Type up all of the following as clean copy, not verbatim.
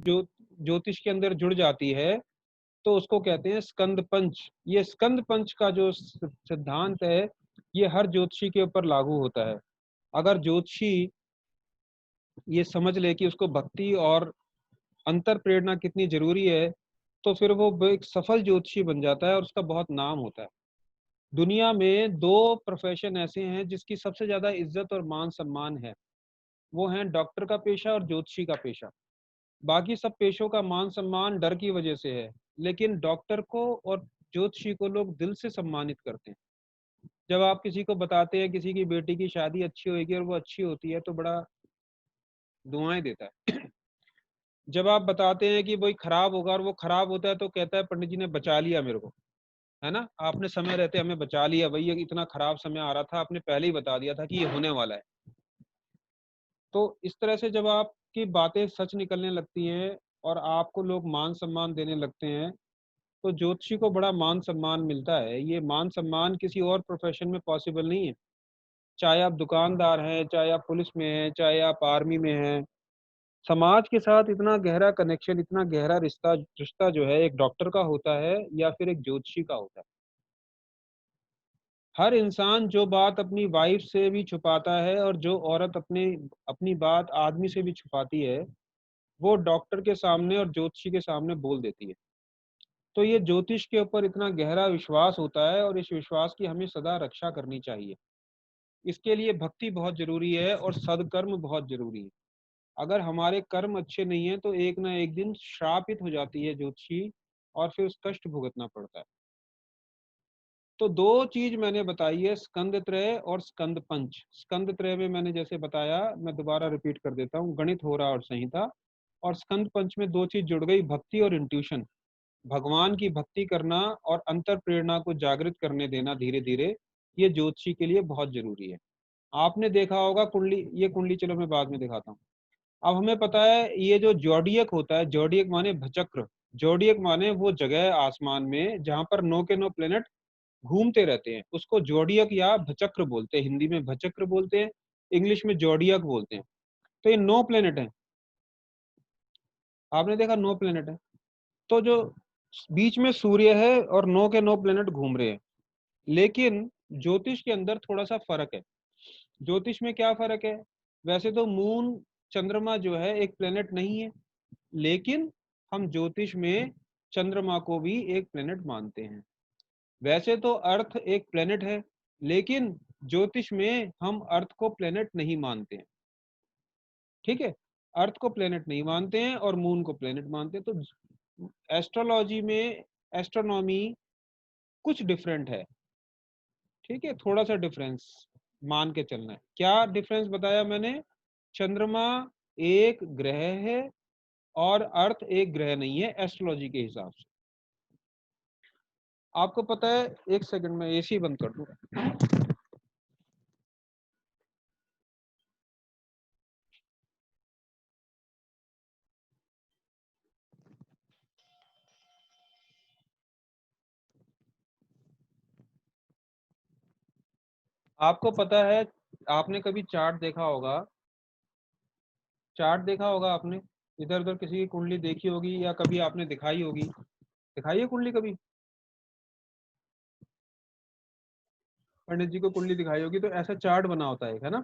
जो ज्योतिष के अंदर जुड़ जाती है तो उसको कहते हैं स्कंद पंच। ये स्कंद पंच का जो सिद्धांत है ये हर ज्योतिषी के ऊपर लागू होता है। अगर ज्योतिषी ये समझ ले कि उसको भक्ति और अंतर प्रेरणा कितनी जरूरी है तो फिर वो एक सफल ज्योतिषी बन जाता है और उसका बहुत नाम होता है। दुनिया में दो प्रोफेशन ऐसे हैं जिसकी सबसे ज्यादा इज्जत और मान सम्मान है, वो हैं डॉक्टर का पेशा और ज्योतिषी का पेशा। बाकी सब पेशों का मान सम्मान डर की वजह से है, लेकिन डॉक्टर को और ज्योतिषी को लोग दिल से सम्मानित करते हैं। जब आप किसी को बताते हैं किसी की बेटी की शादी अच्छी होगी और वो अच्छी होती है तो बड़ा दुआएं देता है। जब आप बताते हैं कि भाई खराब होगा और वो खराब होता है तो कहता है पंडित जी ने बचा लिया मेरे को, है ना, आपने समय रहते हमें बचा लिया, भाई ये इतना खराब समय आ रहा था आपने पहले ही बता दिया था कि ये होने वाला है। तो इस तरह से जब आपकी बातें सच निकलने लगती हैं और आपको लोग मान सम्मान देने लगते हैं तो ज्योतिषी को बड़ा मान सम्मान मिलता है। ये मान सम्मान किसी और प्रोफेशन में पॉसिबल नहीं है। चाहे आप दुकानदार हैं, चाहे आप पुलिस में हैं, चाहे आप आर्मी में हैं, समाज के साथ इतना गहरा कनेक्शन, इतना गहरा रिश्ता रिश्ता जो है एक डॉक्टर का होता है या फिर एक ज्योतिषी का होता है। हर इंसान जो बात अपनी वाइफ से भी छुपाता है और जो औरत अपनी बात आदमी से भी छुपाती है वो डॉक्टर के सामने और ज्योतिषी के सामने बोल देती है। तो ये ज्योतिष के ऊपर इतना गहरा विश्वास होता है और इस विश्वास की हमें सदा रक्षा करनी चाहिए। इसके लिए भक्ति बहुत जरूरी है और सदकर्म बहुत जरूरी है। अगर हमारे कर्म अच्छे नहीं है तो एक ना एक दिन श्रापित हो जाती है ज्योतिषी और फिर उस कष्ट भुगतना पड़ता है। तो दो चीज मैंने बताई है, स्कंद त्रय और स्कंद पंच। स्कंद त्रय में मैंने जैसे बताया, मैं दोबारा रिपीट कर देता हूँ, गणित, होरा और संहिता। और स्कंद पंच में दो चीज जुड़ गई, भक्ति और इंट्यूशन। भगवान की भक्ति करना और अंतर प्रेरणा को जागृत करने देना धीरे धीरे, ये ज्योतिषी के लिए बहुत जरूरी है। आपने देखा होगा कुंडली, ये कुंडली चलो मैं बाद में दिखाता हूँ। अब हमें पता है ये जो जोडियक होता है, जोडियक माने भचक्र, जोडियक माने वो जगह आसमान में जहां पर 9 के 9 प्लेनेट घूमते रहते हैं, उसको जोडियक या भचक्र बोलते हैं। हिंदी में भचक्र बोलते हैं, इंग्लिश में जोडियक बोलते हैं। तो ये 9 प्लेनेट हैं, आपने देखा 9 प्लेनेट है। तो जो बीच में सूर्य है और 9 के 9 प्लेनेट घूम रहे हैं। लेकिन ज्योतिष के अंदर थोड़ा सा फर्क है। ज्योतिष में क्या फर्क है, वैसे तो मून, चंद्रमा जो है एक प्लेनेट नहीं है, लेकिन हम ज्योतिष में चंद्रमा को भी एक प्लेनेट मानते हैं। वैसे तो अर्थ एक प्लेनेट है, लेकिन ज्योतिष में हम अर्थ को प्लेनेट नहीं मानते हैं। ठीक है, अर्थ को प्लेनेट नहीं मानते हैं और मून को प्लेनेट मानते हैं। तो एस्ट्रोलॉजी में, एस्ट्रोनॉमी कुछ डिफरेंट है। ठीक है, थोड़ा सा डिफरेंस मान के चलना है। क्या डिफरेंस बताया मैंने, चंद्रमा एक ग्रह है और अर्थ एक ग्रह नहीं है एस्ट्रोलॉजी के हिसाब से। आपको पता है, एक सेकंड में एसी बंद कर दूं। आपको पता है, आपने कभी चार्ट देखा होगा, चार्ट देखा होगा आपने, इधर उधर किसी की कुंडली देखी होगी या कभी आपने दिखाई होगी, दिखाई है कुंडली कभी, पंडित जी को कुंडली दिखाई होगी। तो ऐसा चार्ट बना होता है ना।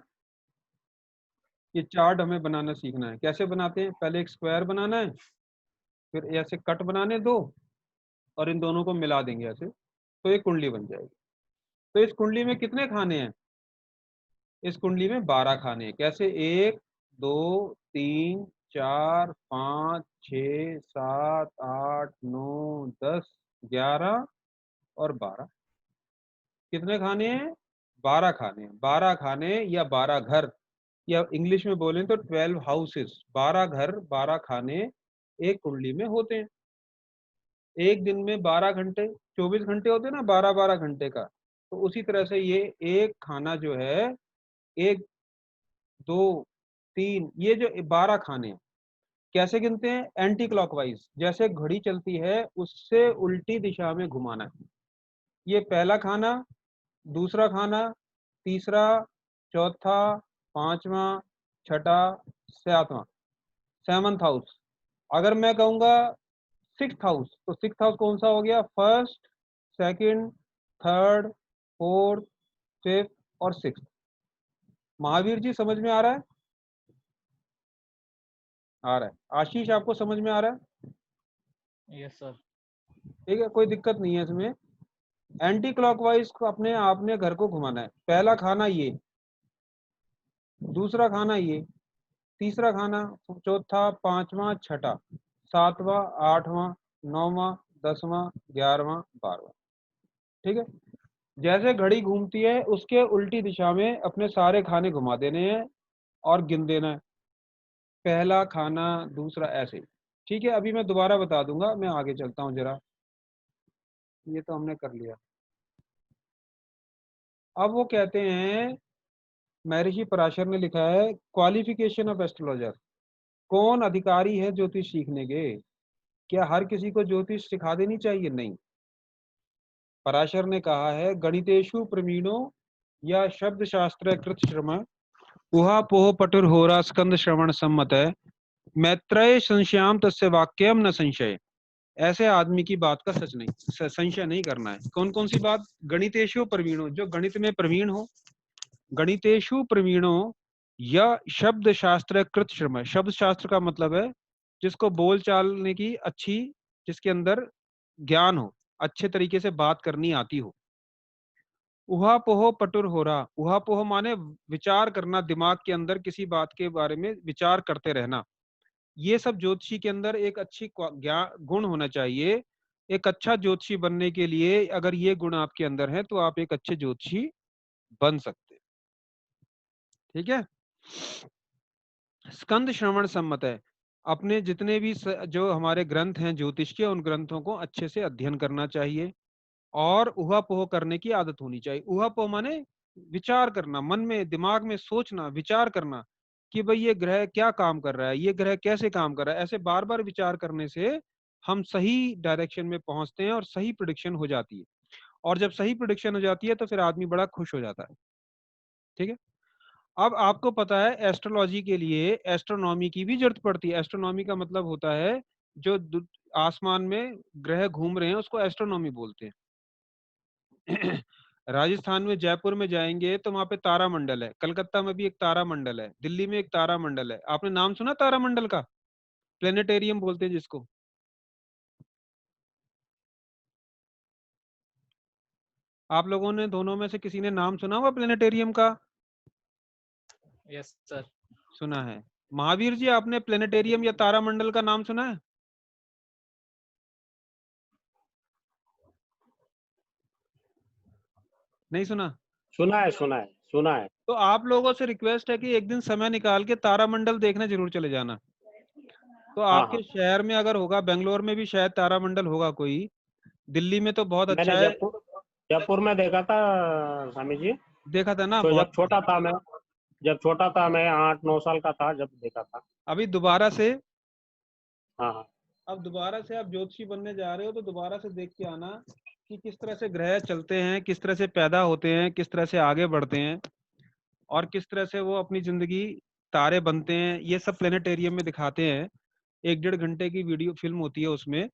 ये चार्ट हमें बनाना सीखना है। कैसे बनाते हैं, पहले एक स्क्वायर बनाना है, फिर ऐसे कट बनाने दो और इन दोनों को मिला देंगे ऐसे, तो एक कुंडली बन जाएगी। तो इस कुंडली में कितने खाने हैं, इस कुंडली में 12 खाने हैं। कैसे, 1 2 3 4 5 6 7 8 9 10 11 और 12। कितने खाने हैं, 12 खाने हैं। 12 खाने या 12 घर, या इंग्लिश में बोलें तो 12 हाउसेस। 12 घर, 12 खाने एक कुंडली में होते हैं। एक दिन में 12 घंटे, 24 घंटे होते हैं ना, 12 12 घंटे का। तो उसी तरह से ये एक खाना जो है, 1 2 3, ये जो 12 खाने हैं, कैसे गिनते हैं, एंटी क्लॉकवाइज, जैसे घड़ी चलती है उससे उल्टी दिशा में घुमाना है। ये पहला खाना, दूसरा खाना, तीसरा, चौथा, पांचवा, छठा, सातवां, 7th हाउस। अगर मैं कहूंगा सिक्स्थ हाउस, तो सिक्स्थ हाउस कौन सा हो गया? First, second, third, fourth, fifth और सिक्स्थ। महावीर जी समझ में आ रहा है? आ रहा है। आशीष आपको समझ में आ रहा है? Yes sir. ठीक है, कोई दिक्कत नहीं है इसमें। एंटी क्लॉकवाइज को अपने आपने घर को घुमाना है। पहला खाना ये, दूसरा खाना ये, तीसरा खाना, चौथा, पांचवा, छठा, सातवां, आठवां, नौवां, 10वां, 11वां, 12वां। ठीक है, जैसे घड़ी घूमती है उसके उल्टी दिशा में अपने सारे खाने घुमा देने हैं और गिन देना है, पहला खाना, दूसरा, ऐसे ही। ठीक है, अभी मैं दोबारा बता दूंगा, मैं आगे चलता हूँ जरा। ये तो हमने कर लिया। अब वो कहते हैं, महर्षि पराशर ने लिखा है, क्वालिफिकेशन ऑफ एस्ट्रोलॉजर। कौन अधिकारी है ज्योतिष सीखने के? क्या हर किसी को ज्योतिष सिखा देनी चाहिए? नहीं। पराशर ने कहा है, गणितेषु प्रवीणो या शब्द शास्त्र कृत श्रम उहापोह पटुर्होरा स्कंद श्रवण सम्मत है, मैत्रेय संशयाम तस्य वाक्यम न संशय। ऐसे आदमी की बात का सच नहीं, संशय नहीं करना है। कौन कौन सी बात? गणितेषु प्रवीणो, जो गणित में प्रवीण हो। गणितेषु प्रवीणो या शब्द शास्त्र कृत श्रम। शब्द शास्त्र का मतलब है जिसको बोल चालने की अच्छी, जिसके अंदर ज्ञान हो, अच्छे तरीके से बात करनी आती हो। उहापोह पटुर हो रहा, उहापोह माने विचार करना, दिमाग के अंदर किसी बात के बारे में विचार करते रहना। ये सब ज्योतिषी के अंदर एक अच्छी गुण होना चाहिए। एक अच्छा ज्योतिषी बनने के लिए अगर ये गुण आपके अंदर है तो आप एक अच्छे ज्योतिषी बन सकते हैं। ठीक है, स्कंद श्रवण सम्मत है। अपने जितने भी जो हमारे ग्रंथ हैं ज्योतिष के, उन ग्रंथों को अच्छे से अध्ययन करना चाहिए और उहापोह करने की आदत होनी चाहिए। उहापोह माने विचार करना, मन में दिमाग में सोचना, विचार करना कि भाई ये ग्रह क्या काम कर रहा है, ये ग्रह कैसे काम कर रहा है। ऐसे बार बार विचार करने से हम सही डायरेक्शन में पहुंचते हैं और सही प्रिडिक्शन हो जाती है। और जब सही प्रिडिक्शन हो जाती है तो फिर आदमी बड़ा खुश हो जाता है। ठीक है, अब आपको पता है एस्ट्रोलॉजी के लिए एस्ट्रोनॉमी की भी जरूरत पड़ती है। एस्ट्रोनॉमी का मतलब होता है जो आसमान में ग्रह घूम रहे हैं उसको एस्ट्रोनॉमी बोलते हैं। राजस्थान में जयपुर में जाएंगे तो वहां पे तारा मंडल है, कलकत्ता में भी एक तारा मंडल है, दिल्ली में एक तारा मंडल है। आपने नाम सुना तारा मंडल का? प्लेनेटेरियम बोलते हैं जिसको। आप लोगों ने दोनों में से किसी ने नाम सुना हुआ प्लेनेटेरियम का? Yes sir. सुना है। महावीर जी, आपने प्लेनेटेरियम या तारा मंडल का नाम सुना है? नहीं सुना? सुना है, सुना है, सुना है। तो आप लोगों से रिक्वेस्ट है कि एक दिन समय निकाल के तारा मंडल देखने जरूर चले जाना। तो हाँ आपके हाँ, शहर में अगर होगा, बेंगलोर में भी शायद तारा मंडल होगा कोई, दिल्ली में तो बहुत मैंने अच्छा है। जयपुर जयपुर में देखा था स्वामी जी। देखा था ना? तो बहुत। जब छोटा था मैं 8-9 साल का था जब देखा था। अभी दोबारा से, हाँ हाँ। अब दोबारा से आप ज्योतिषी बनने जा रहे हो तो दोबारा से देख के आना कि किस तरह से ग्रह चलते हैं, किस तरह से पैदा होते हैं, किस तरह से आगे बढ़ते हैं और किस तरह से वो अपनी जिंदगी, तारे बनते हैं। ये सब प्लेनेटेरियम में दिखाते हैं। 1-1.5 घंटे की वीडियो फिल्म होती है उसमें।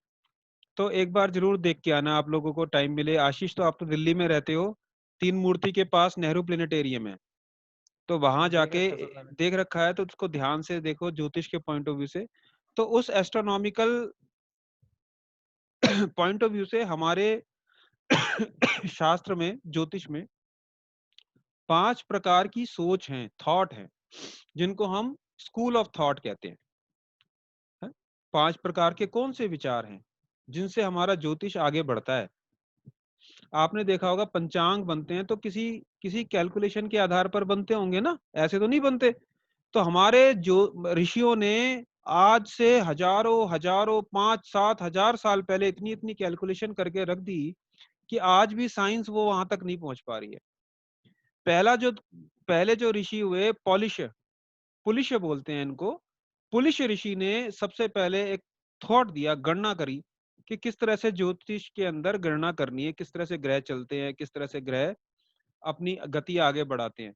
तो एक बार जरूर देख के आना, आप लोगों को टाइम मिले। आशीष, तो आप तो दिल्ली में रहते हो, तीन मूर्ति के पास नेहरू प्लेनेटेरियम है, तो वहां देख जाके रखा था सर मैंने। देख रखा है तो उसको ध्यान से देखो ज्योतिष के पॉइंट ऑफ व्यू से। तो उस एस्ट्रोनॉमिकल पॉइंट ऑफ व्यू से हमारे शास्त्र में, ज्योतिष में 5 प्रकार की सोच हैं, थॉट हैं, जिनको हम स्कूल ऑफ थॉट कहते हैं। हैं? 5 प्रकार के कौन से विचार हैं जिनसे हमारा ज्योतिष आगे बढ़ता है? आपने देखा होगा पंचांग बनते हैं तो किसी किसी कैलकुलेशन के आधार पर बनते होंगे ना, ऐसे तो नहीं बनते। तो हमारे जो ऋषियों ने आज से हजारों हजारों 5-7 हजार साल पहले इतनी इतनी कैलकुलेशन करके रख दी कि आज भी साइंस वो वहां तक नहीं पहुंच पा रही है। पहला जो पहले जो ऋषि हुए, पॉलिश, पुलिश बोलते हैं इनको। पुलिश ऋषि ने सबसे पहले एक थॉट दिया, गणना करी कि किस तरह से ज्योतिष के अंदर गणना करनी है, किस तरह से ग्रह चलते हैं, किस तरह से ग्रह अपनी गति आगे बढ़ाते हैं।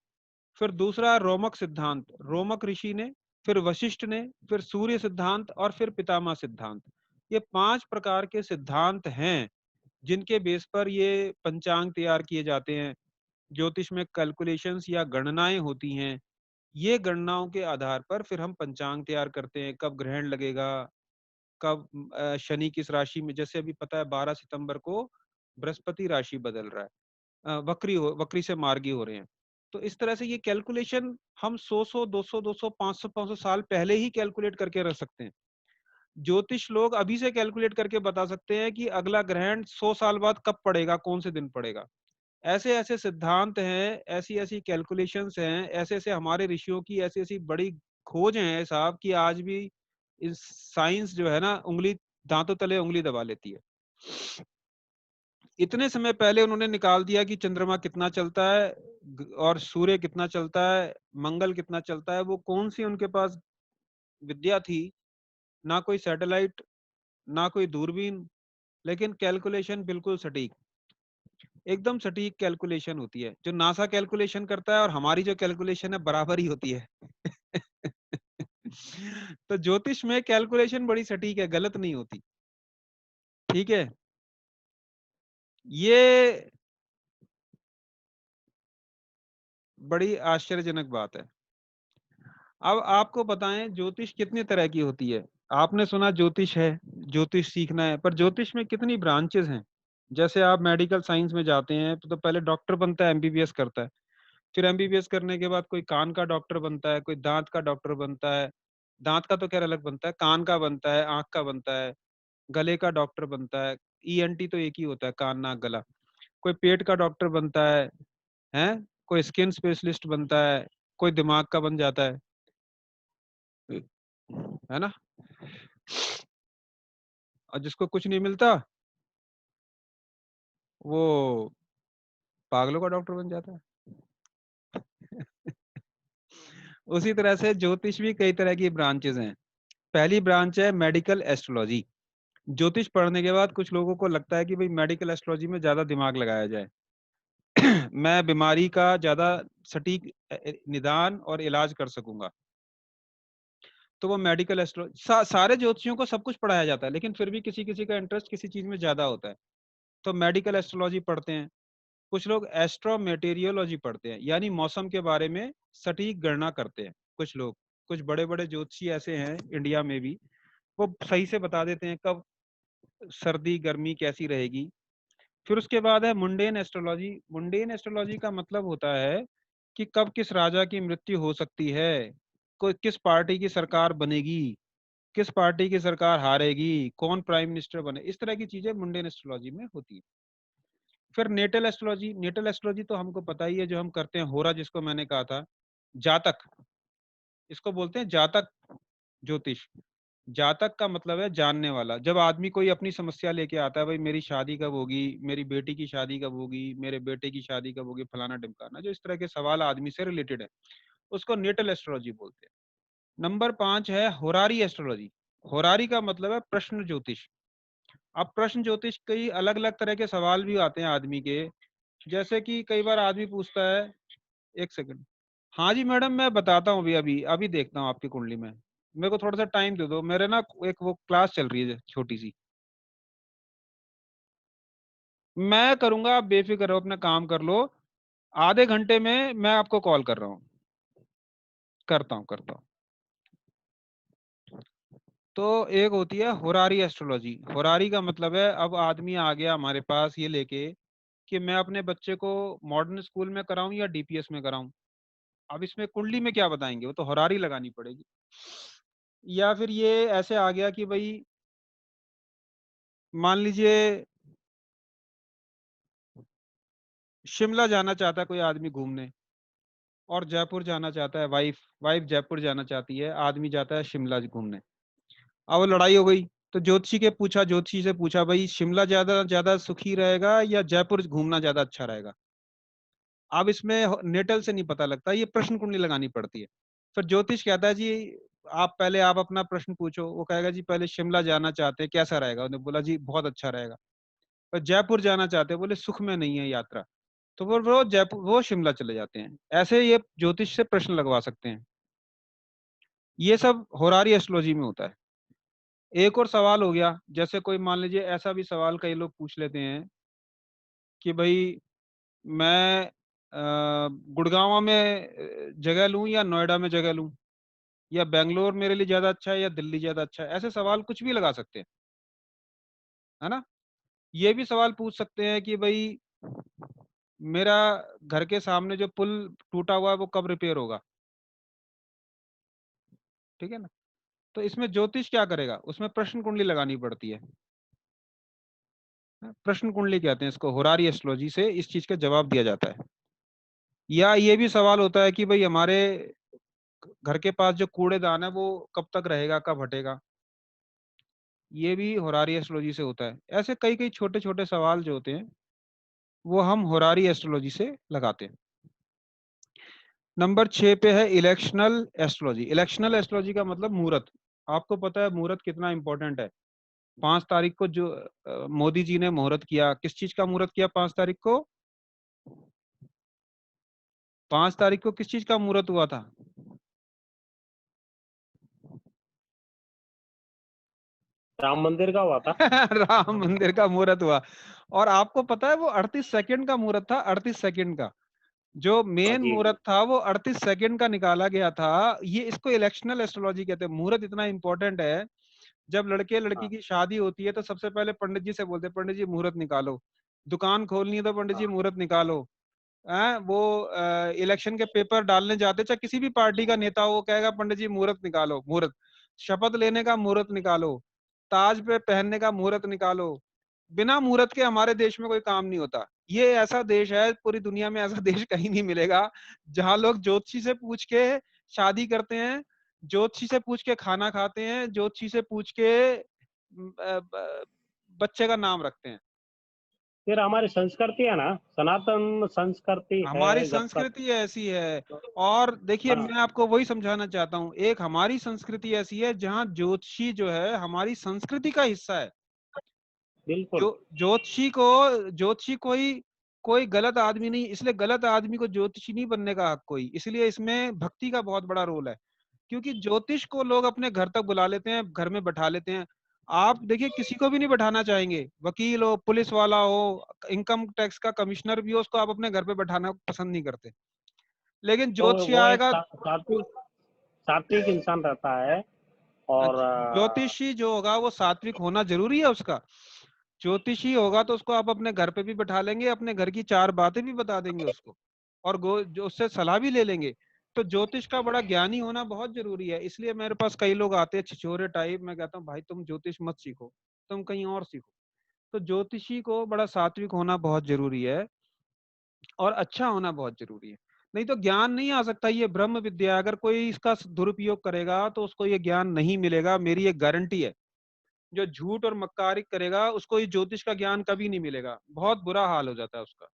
फिर दूसरा रोमक सिद्धांत, रोमक ऋषि ने फिर वशिष्ठ ने, फिर सूर्य सिद्धांत और फिर पितामह सिद्धांत। ये 5 प्रकार के सिद्धांत हैं जिनके बेस पर ये पंचांग तैयार किए जाते हैं। ज्योतिष में कैलकुलेशंस या गणनाएं होती हैं। ये गणनाओं के आधार पर फिर हम पंचांग तैयार करते हैं, कब ग्रहण लगेगा, कब शनि किस राशि में, जैसे अभी पता है 12 सितंबर को बृहस्पति राशि बदल रहा है, वक्री से मार्गी हो रहे हैं। तो इस तरह से ये कैलकुलेशन हम 100 200 200 500 500 साल पहले ही कैलकुलेट करके रख सकते हैं। ज्योतिष लोग अभी से कैलकुलेट करके बता सकते हैं कि अगला ग्रहण 100 साल बाद कब पड़ेगा, कौन से दिन पड़ेगा। ऐसे ऐसे सिद्धांत हैं, ऐसी ऐसी कैलकुलेशंस हैं, ऐसे ऐसे हमारे ऋषियों की ऐसी ऐसी बड़ी खोज है साहब, कि आज भी इस साइंस जो है ना, उंगली दांतों तले उंगली दबा लेती है। इतने समय पहले उन्होंने निकाल दिया कि चंद्रमा कितना चलता है और सूर्य कितना चलता है, मंगल कितना चलता है। वो कौन सी उनके पास विद्या थी? ना कोई सैटेलाइट, ना कोई दूरबीन, लेकिन कैलकुलेशन बिल्कुल सटीक, एकदम सटीक कैलकुलेशन होती है। जो नासा कैलकुलेशन करता है और हमारी जो कैलकुलेशन है बराबर ही होती है। तो ज्योतिष में कैलकुलेशन बड़ी सटीक है, गलत नहीं होती। ठीक है, ये बड़ी आश्चर्यजनक बात है। अब आपको बताएं ज्योतिष कितने तरह की होती है। आपने सुना ज्योतिष है, ज्योतिष सीखना है, पर ज्योतिष में कितनी ब्रांचेस हैं। जैसे आप मेडिकल साइंस में जाते हैं तो पहले डॉक्टर बनता है, एमबीबीएस करता है। फिर एमबीबीएस करने के बाद कोई कान का डॉक्टर बनता है, कोई दांत का डॉक्टर बनता है। दांत का तो खैर अलग बनता है, कान का बनता है, आंख का बनता है, गले का डॉक्टर बनता है। ईएनटी तो एक ही होता है, कान नाक गला। कोई पेट का डॉक्टर बनता है, कोई स्किन स्पेशलिस्ट बनता है, कोई दिमाग का बन जाता है ना। और जिसको कुछ नहीं मिलता वो पागलों का डॉक्टर बन जाता है। उसी तरह से ज्योतिष भी कई तरह की ब्रांचेस हैं। पहली ब्रांच है मेडिकल एस्ट्रोलॉजी। ज्योतिष पढ़ने के बाद कुछ लोगों को लगता है कि भाई मेडिकल एस्ट्रोलॉजी में ज्यादा दिमाग लगाया जाए। मैं बीमारी का ज्यादा सटीक निदान और इलाज कर सकूंगा। तो वो मेडिकल सारे ज्योतिषियों को सब कुछ पढ़ाया जाता है, लेकिन फिर भी किसी किसी का इंटरेस्ट किसी चीज में ज्यादा होता है, तो मेडिकल एस्ट्रोलॉजी पढ़ते हैं। कुछ लोग एस्ट्रोमेटेरियोलॉजी पढ़ते हैं, यानी मौसम के बारे में सटीक गणना करते हैं। कुछ लोग, कुछ बड़े बड़े ज्योतिषी ऐसे हैं इंडिया में भी, वो सही से बता देते हैं कब सर्दी गर्मी कैसी रहेगी। फिर उसके बाद है मुंडेन एस्ट्रोलॉजी। मुंडेन एस्ट्रोलॉजी का मतलब होता है कि कब किस राजा की मृत्यु हो सकती है, कोई किस पार्टी की सरकार बनेगी, किस पार्टी की सरकार हारेगी, कौन प्राइम मिनिस्टर बने, इस तरह की चीजें मुंडेन एस्ट्रोलॉजी में होती है। फिर नेटल एस्ट्रोलॉजी। नेटल एस्ट्रोलॉजी तो हमको पता ही है, जो हम करते हैं होरा, जिसको मैंने कहा था, जातक, इसको बोलते हैं जातक ज्योतिष। जातक का मतलब है जानने वाला। जब आदमी कोई अपनी समस्या लेके आता है, भाई मेरी शादी कब होगी, मेरी बेटी की शादी कब होगी, मेरे बेटे की शादी कब होगी, फलाना ढिमकाना, जो इस तरह के सवाल आदमी से रिलेटेड है, उसको नेटल एस्ट्रोलॉजी बोलते हैं। नंबर 5 है होरारी एस्ट्रोलॉजी। होरारी का मतलब है प्रश्न ज्योतिष। अब प्रश्न ज्योतिष कई अलग अलग तरह के सवाल भी आते हैं आदमी के। जैसे कि कई बार आदमी पूछता है, एक सेकंड, हाँ जी मैडम मैं बताता हूँ, अभी अभी अभी देखता हूँ आपकी कुंडली में, मेरे को थोड़ा सा टाइम दे दो, मेरे ना एक वो क्लास चल रही है छोटी सी। मैं करूंगा, आप बेफिक्र रहो, अपना काम कर लो। आधे घंटे में मैं आपको कॉल कर रहा हूँ, करता हूँ। तो एक होती है होरारी एस्ट्रोलॉजी। होरारी का मतलब है, अब आदमी आ गया हमारे पास ये लेके कि मैं अपने बच्चे को मॉडर्न स्कूल में कराऊं या डीपीएस में कराऊं। अब इसमें कुंडली में क्या बताएंगे, वो तो होरारी लगानी पड़ेगी। या फिर ये ऐसे आ गया कि भाई मान लीजिए शिमला जाना चाहता है कोई आदमी घूमने, और जयपुर जाना चाहता है, वाइफ वाइफ जयपुर जाना चाहती है, आदमी जाता है शिमला घूमने। अब वो लड़ाई हो गई, तो ज्योतिषी से पूछा भाई शिमला ज्यादा ज्यादा सुखी रहेगा या जयपुर घूमना ज्यादा अच्छा रहेगा। अब इसमें नेटल से नहीं पता लगता, ये प्रश्न कुंडली लगानी पड़ती है। फिर ज्योतिष कहता है जी आप अपना प्रश्न पूछो। वो कहेगा जी पहले शिमला जाना चाहते हैं, कैसा रहेगा? उन्होंने बोला जी बहुत अच्छा रहेगा। पर जयपुर जाना चाहते हैं, बोले सुख में नहीं है यात्रा। तो वो जयपुर वो शिमला चले जाते हैं। ऐसे ये ज्योतिष से प्रश्न लगवा सकते हैं। ये सब होरारी एस्ट्रोलॉजी में होता है। एक और सवाल हो गया, जैसे कोई मान लीजिए ऐसा भी सवाल कई लोग पूछ लेते हैं कि भाई मैं गुड़गांव में जगह लूं या नोएडा में जगह लूं, या बेंगलोर मेरे लिए ज्यादा अच्छा है या दिल्ली ज्यादा अच्छा है। ऐसे सवाल कुछ भी लगा सकते हैं, है ना। ये भी सवाल पूछ सकते हैं कि भाई मेरा घर के सामने जो पुल टूटा हुआ है वो कब रिपेयर होगा, ठीक है ना। तो इसमें ज्योतिष क्या करेगा, उसमें प्रश्न कुंडली लगानी पड़ती है। प्रश्न कुंडली कहते हैं इसको, होरारी एस्ट्रोलॉजी से इस चीज का जवाब दिया जाता है। या ये भी सवाल होता है कि भाई हमारे घर के पास जो कूड़ेदान है वो कब तक रहेगा, कब हटेगा। ये भी होरारी एस्ट्रोलॉजी से होता है। ऐसे कई कई छोटे छोटे सवाल जो होते हैं वो हम होरारी एस्ट्रोलॉजी से लगाते हैं। नंबर 6 पे है इलेक्शनल एस्ट्रोलॉजी। इलेक्शनल एस्ट्रोलॉजी का मतलब मुहूर्त। आपको पता है मुहूर्त कितना इंपॉर्टेंट है। 5 तारीख को जो मोदी जी ने मुहूर्त किया, किस चीज का मुहूर्त किया 5 तारीख को? 5 तारीख को किस चीज का मुहूर्त हुआ था? राम मंदिर का हुआ था। राम मंदिर का मुहूर्त हुआ। और आपको पता है वो 38 सेकंड का मुहूर्त था, 38 सेकंड का। जो हाँ मेन जी। मुहूर्त था वो 38 सेकंड का निकाला गया था। ये इसको इलेक्शनल एस्ट्रोलॉजी कहते हैं। मुहूर्त इतना इंपॉर्टेंट है, जब लड़के लड़की हाँ की शादी होती है तो सबसे पहले पंडित जी से बोलते हैं पंडित जी मुहूर्त निकालो। दुकान खोलनी है तो पंडित जी हाँ। मुहूर्त निकालो। वो इलेक्शन के पेपर डालने जाते, चाहे किसी भी पार्टी का नेता हो, वो कहेगा पंडित जी मुहूर्त निकालो, मुहूर्त। शपथ लेने का मुहूर्त निकालो, ताज पे पहनने का मुहूर्त निकालो। बिना मुहूर्त के हमारे देश में कोई काम नहीं होता। ये ऐसा देश है, पूरी दुनिया में ऐसा देश कहीं नहीं मिलेगा जहां लोग ज्योतिषी से पूछ के शादी करते हैं, ज्योतिषी से पूछ के खाना खाते हैं, ज्योतिषी से पूछ के बच्चे का नाम रखते हैं। फिर हमारी संस्कृति है ना, सनातन संस्कृति हमारी है जब तक। संस्कृति ऐसी है। और देखिए हाँ मैं आपको वही समझाना चाहता हूँ, एक हमारी संस्कृति ऐसी है जहाँ ज्योतिषी जो है हमारी संस्कृति का हिस्सा है। जो बिल्कुल। ज्योतिषी कोई कोई गलत आदमी नहीं, इसलिए गलत आदमी को ज्योतिषी नहीं बनने का हक कोई। इसलिए इसमें भक्ति का बहुत बड़ा रोल है, क्योंकि ज्योतिष को लोग अपने घर तक बुला लेते हैं, घर में बैठा लेते हैं। आप देखिए किसी को भी नहीं बैठाना चाहेंगे, वकील हो, पुलिस वाला हो, इनकम टैक्स का कमिश्नर भी हो, उसको आप अपने घर पे बैठाना पसंद नहीं करते। लेकिन तो ज्योतिषी वो एक आएगा। सात्विक सात्विक इंसान रहता है। और ज्योतिषी जो होगा वो सात्विक होना जरूरी है उसका। ज्योतिषी होगा तो उसको आप अपने घर पे भी बैठा लेंगे, अपने घर की 4 बातें भी बता देंगे उसको, और जो उससे सलाह भी ले लेंगे। तो ज्योतिष का बड़ा ज्ञानी होना बहुत जरूरी है। इसलिए मेरे पास कई लोग आते हैं छिछोरे टाइप, मैं कहता हूँ भाई तुम ज्योतिष मत सीखो, तुम कहीं और सीखो। तो ज्योतिषी को बड़ा सात्विक होना बहुत जरूरी है, और अच्छा होना बहुत जरूरी है। नहीं तो ज्ञान नहीं आ सकता। ये ब्रह्म विद्या, अगर कोई इसका दुरुपयोग करेगा तो उसको ये ज्ञान नहीं मिलेगा, मेरी एक गारंटी है। जो झूठ और मक्कारी करेगा उसको ये ज्योतिष का ज्ञान कभी नहीं मिलेगा, बहुत बुरा हाल हो जाता है उसका।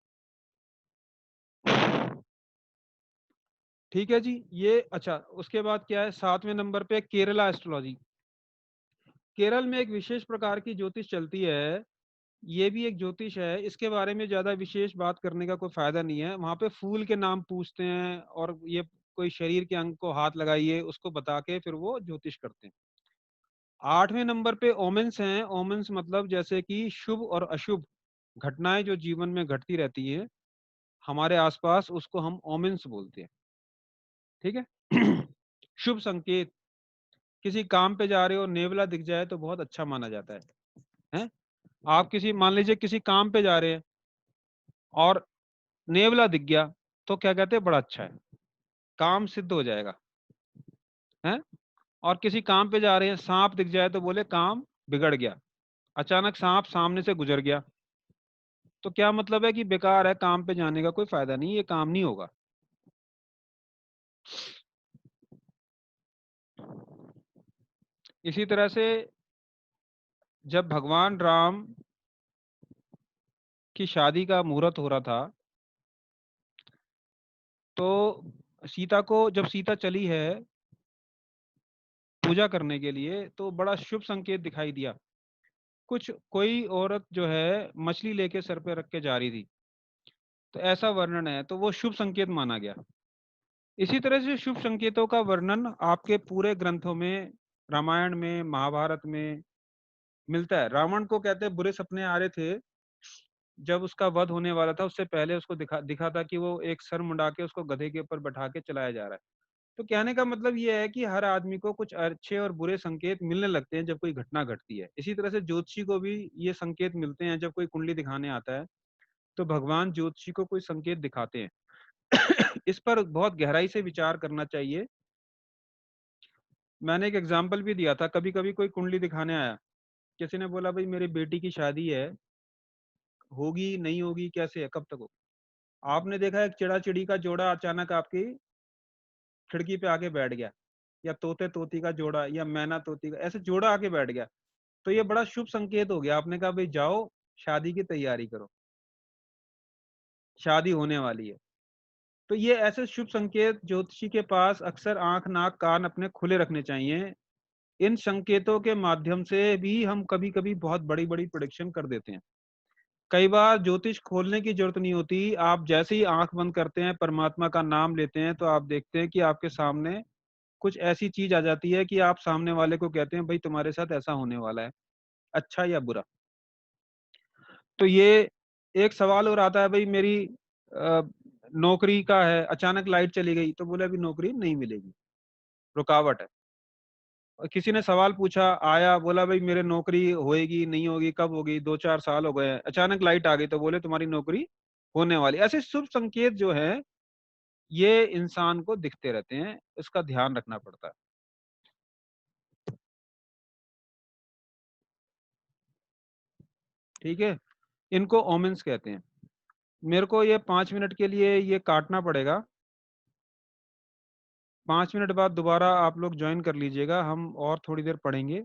ठीक है जी। ये अच्छा, उसके बाद क्या है 7वें नंबर पे केरला एस्ट्रोलॉजी। केरल में एक विशेष प्रकार की ज्योतिष चलती है। ये भी एक ज्योतिष है, इसके बारे में ज्यादा विशेष बात करने का कोई फायदा नहीं है। वहां पे फूल के नाम पूछते हैं, और ये कोई शरीर के अंग को हाथ लगाइए उसको बता के फिर वो ज्योतिष करते हैं। 8वें नंबर पे ओमेंस हैं। ओमेंस मतलब जैसे कि शुभ और अशुभ घटनाएं जो जीवन में घटती रहती है हमारे आसपास, उसको हम ओमेंस बोलते हैं। ठीक है। शुभ संकेत, किसी काम पे जा रहे हो नेवला दिख जाए तो बहुत अच्छा माना जाता है। आप किसी मान लीजिए किसी काम पे जा रहे हैं और नेवला दिख गया तो क्या कहते हैं, बड़ा अच्छा है, काम सिद्ध हो जाएगा। है। और किसी काम पे जा रहे हैं सांप दिख जाए तो बोले काम बिगड़ गया, अचानक सांप सामने से गुजर गया, तो क्या मतलब है कि बेकार है, काम पे जाने का कोई फायदा नहीं, ये काम नहीं होगा। इसी तरह से जब भगवान राम की शादी का मुहूर्त हो रहा था, तो सीता को, जब सीता चली है पूजा करने के लिए, तो बड़ा शुभ संकेत दिखाई दिया। कुछ कोई औरत जो है मछली लेके सर पे रख के जा रही थी, तो ऐसा वर्णन है, तो वो शुभ संकेत माना गया। इसी तरह से शुभ संकेतों का वर्णन आपके पूरे ग्रंथों में, रामायण में, महाभारत में मिलता है। रावण को कहते हैं बुरे सपने आ रहे थे, जब उसका वध होने वाला था उससे पहले उसको दिखा था कि वो एक सर मुंडा के उसको गधे के ऊपर बैठा के चलाया जा रहा है। तो कहने का मतलब ये है कि हर आदमी को कुछ अच्छे और बुरे संकेत मिलने लगते हैं जब कोई घटना घटती है। इसी तरह से ज्योतिषी को भी ये संकेत मिलते हैं जब कोई कुंडली दिखाने आता है, तो भगवान ज्योतिषी को कोई संकेत दिखाते हैं। इस पर बहुत गहराई से विचार करना चाहिए। मैंने एक एग्जाम्पल भी दिया था, कभी कभी कोई कुंडली दिखाने आया, किसी ने बोला भाई मेरी बेटी की शादी है, होगी नहीं होगी, कैसे है, कब तक होगी। आपने देखा एक चिड़ा चिड़ी का जोड़ा अचानक आपकी खिड़की पे आके बैठ गया, या तोते तोती का जोड़ा, या मैना तोती का ऐसे जोड़ा आके बैठ गया, तो ये बड़ा शुभ संकेत हो गया। आपने कहा भाई जाओ शादी की तैयारी करो, शादी होने वाली है। तो ये ऐसे शुभ संकेत ज्योतिषी के पास अक्सर आंख नाक कान अपने खुले रखने चाहिए। इन संकेतों के माध्यम से भी हम कभी कभी बहुत बड़ी बड़ी प्रेडिक्शन कर देते हैं। कई बार ज्योतिष खोलने की जरूरत नहीं होती, आप जैसे ही आंख बंद करते हैं, परमात्मा का नाम लेते हैं, तो आप देखते हैं कि आपके सामने कुछ ऐसी चीज आ जाती है कि आप सामने वाले को कहते हैं भाई तुम्हारे साथ ऐसा होने वाला है, अच्छा या बुरा। तो ये एक सवाल और आता है, भाई मेरी नौकरी का है, अचानक लाइट चली गई, तो बोले अभी नौकरी नहीं मिलेगी, रुकावट है। और किसी ने सवाल पूछा, आया, बोला भाई मेरे नौकरी होएगी नहीं होगी, कब होगी, 2-4 साल हो गए हैं, अचानक लाइट आ गई, तो बोले तुम्हारी नौकरी होने वाली। ऐसे शुभ संकेत जो है ये इंसान को दिखते रहते हैं, इसका ध्यान रखना पड़ता है। ठीक है, इनको ओमेंस कहते हैं। मेरे को ये 5 मिनट के लिए ये काटना पड़ेगा, 5 मिनट बाद दोबारा आप लोग ज्वाइन कर लीजिएगा, हम और थोड़ी देर पढ़ेंगे।